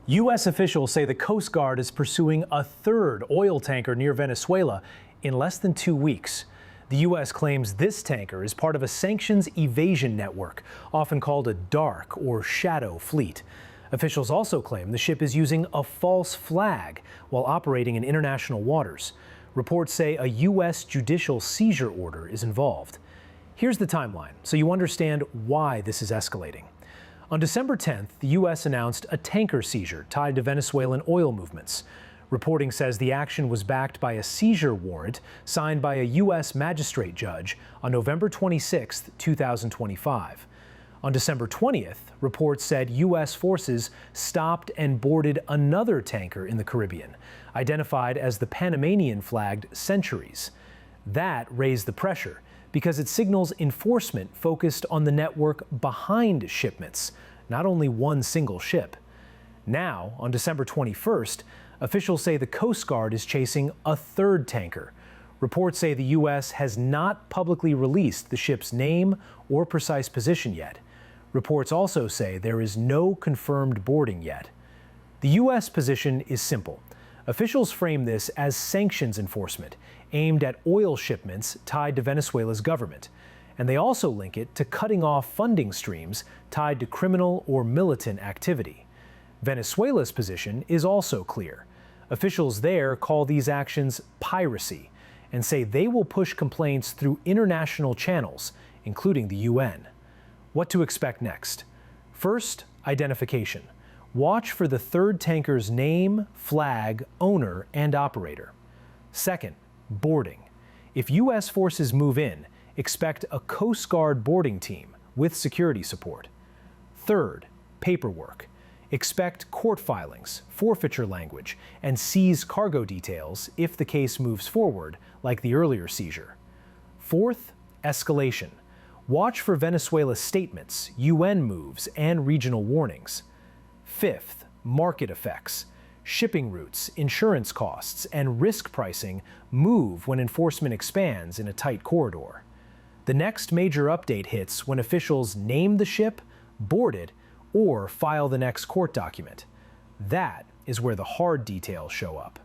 U.S. officials say the Coast Guard is pursuing a third oil tanker near Venezuela in less than 2 weeks. The U.S. claims this tanker is part of a sanctions evasion network, often called a dark or shadow fleet. Officials also claim the ship is using a false flag while operating in international waters. Reports say a U.S. judicial seizure order is involved. Here's the timeline so you understand why this is escalating. On December 10th, the U.S. announced a tanker seizure tied to Venezuelan oil movements. Reporting says the action was backed by a seizure warrant signed by a U.S. magistrate judge on November 26, 2025. On December 20th, reports said U.S. forces stopped and boarded another tanker in the Caribbean, identified as the Panamanian-flagged Centuries. That raised the pressure because it signals enforcement focused on the network behind shipments, not only one single ship. Now, on December 21st, officials say the Coast Guard is chasing a third tanker. Reports say the U.S. has not publicly released the ship's name or precise position yet. Reports also say there is no confirmed boarding yet. The U.S. position is simple. Officials frame this as sanctions enforcement, aimed at oil shipments tied to Venezuela's government. And they also link it to cutting off funding streams tied to criminal or militant activity. Venezuela's position is also clear. Officials there call these actions piracy and say they will push complaints through international channels, including the UN. What to expect next? First, identification. Watch for the third tanker's name, flag, owner, and operator. Second, boarding. If U.S. forces move in, expect a Coast Guard boarding team with security support. Third, paperwork. Expect court filings, forfeiture language, and seize cargo details if the case moves forward, like the earlier seizure. Fourth, escalation. Watch for Venezuela's statements, UN moves, and regional warnings. Fifth, market effects. Shipping routes, insurance costs, and risk pricing move when enforcement expands in a tight corridor. The next major update hits when officials name the ship, board it, or file the next court document. That is where the hard details show up.